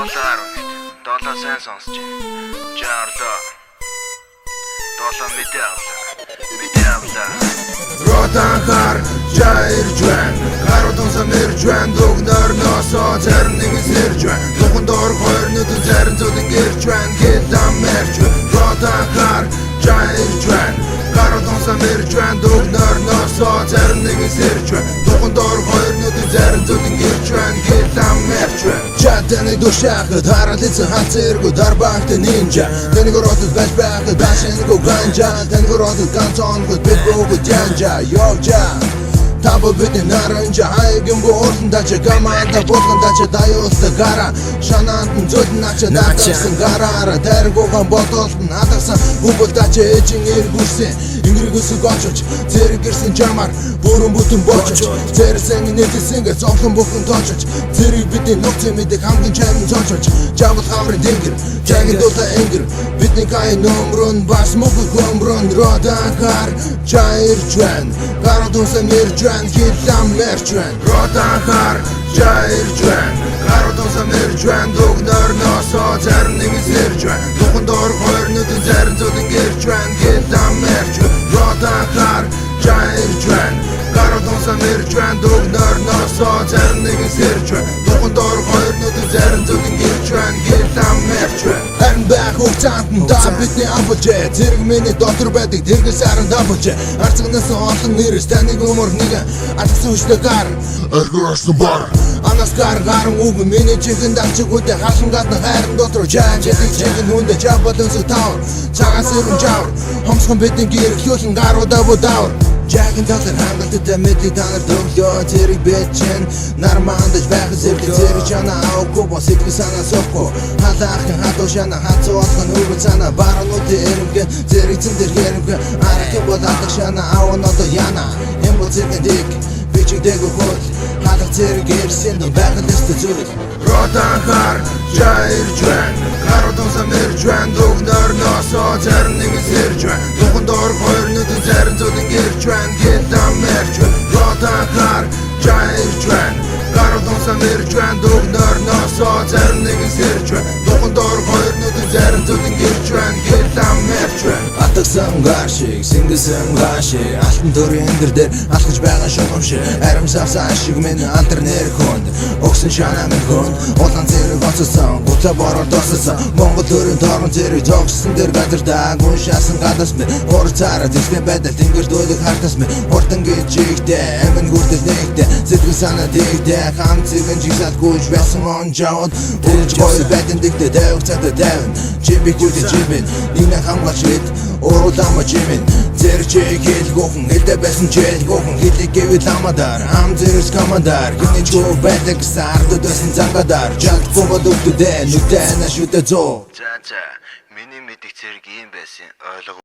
Долоо сайн сонсож байна. Жаарлаа. Долоо мэдээ авлаа. Ротанхар жаирж байна. Гаруудын самэрж байна. Дүгнөрнөөсөө зарим нэг сэрж байна. Тухайн доор хойрнууд зарим зүдэн гэрж байна. Гэлдам мэрж байна. Ротанхар жаирж байна. Гаруудын самэрж байна. Дүгнөрнөөсөө зарим нэг сэрж байна. Тухайн доор хойрнууд зарим зүдэн гэрж байна. Гэлдам мэрж байна. Чатаны душахад харалцсан хацэргүү дарбагт нинжа. Тэнийг ороод байж байхад дашингүй ганжа. Тэнийг ороод ганцонгод битгүүг жанжа. Явжа Табо бидний наранжа хайгэн буурсан дача гаманда болгон дача даюулта гара шанаанд нь зүдэн нача дачсан гараараа дайргуугаан бодолтон хадагсан бүбэл дача эжин эргүүлсэн ингэргүүсэг очиж зэрэг гэрсэн жамаар бүрэн бүтэн бочиж зэрсэн нэтэлсэнгээ зовлон бүхэн тоочиж зэрэг бидний нухцын мэдээ хамгийн чамин зочиж жавл хаврын дэнгэр жагин дуута энгэр бидний кай номрон бас мөхөг гомрон Ротанхар жаирж байна гаруудсан мэрж Гэлдам мэрж байна Ротанхар жаирж байна гаруудсан мэрж байна Дүгнөрнөөсөө зарим нэг сэрж байна Тухайн доор хойрнууд зарим зүдэн гэрж байна Гэлдам мэрж байна Ротанхар жаирж байна гаруудсан мэрж байна Дүгнөрнөөсөө зарим нэг сэрж байна Тухайн доор хойрнууд зарим зүдэн гэрж байна Гэлдам мэрж байна Харин байх хугацаанд нь та бидний амбалжээ Зэрэг миний дотор байдаг тэргээс харан дамбалжээ Арцгнаас олон нэрс таныг өмөр нэгэн Атгсан хүчтэй гар Аргуурсан бар Анаас гаргарын үг миний чихэн дагчгүүдээ хаалхан гадна хайран дотор жааж ядаг чихэн хүндэ жабалансыг тавар Цагаас ирэн жавар Хомсхон бидний гэр хиулан гаруудаа будавар Жагин дотор хангалттай мэдлэг танаар төглөө Зэрэг бэчэн нармандаж байх зэрэг Зэрэг чана авахгүй бо сэтгэл санаа сохоо Халаахын хатуу шана хацуутхан хөргөн санаа Барануудын эрэмгэн зэрэг зэндэр хэрэмгэн Арахын бол атах шана аван одоо яна Эм бол зэрэгэн дэг бичигдэг ухуул Халах зэрэг эрсэн дон байхад өстө зүрэг Ротанхар жаирж байна гаруудсан мэрж байна Дүгнөрнөөсөө зарим нэг сэрж байна Тухайн доор хойрнууд зарим зүдэн гэрж байна Гэлдам мэрж байна Ротанхар жаирж байна гаруудсан мэрж байна Дүгнөрнөөсөө зарим нэг сэрж байна Тухайн доор хойрнууд зарим зүдэн гэрж байна Гэлдам мэрж байна Атгсан гар шиг сингэсэн гар шиг Алтан төрийн эндэр дээр алхаж байгаа шугам шиг Арим савсан шиг минь антар нэр хүнд Өгсөн шанаа минь хүнд Улаан зэрэг оцсон Гутлаа бороор тоссон Монгол төрийн торон зэрэг зогссон дээр газардаа Гүн шаасан гадаас минь Хор цаараа зэстэй байдал тэнгэр дүүлэг хартас минь Хурдан гэж жигтэй Амин гүртэл нэгтэй Сэтгэл санаа дэгтэй Хам цэгэн жигсаад гүйж байсан он жавад Үрж гой байдэн дэгтэй Дайвах цатай дайван Чимбик гүйтэй чимбин Нинэ хамгач вид Уруулама чимин Зэрэг чиг хэлгүүхэн Хэлдэ байсан чэлгүүхэн Хэлийг гэвэл амадар Ам зэрэг скамадар Гинэж гүү байдаг гэсэн ардад байсан зангадар Жалт бомбад өгдүүдэ Нүдэ на шүтэ зоо За миний мэдих зэрэг ийм байсан.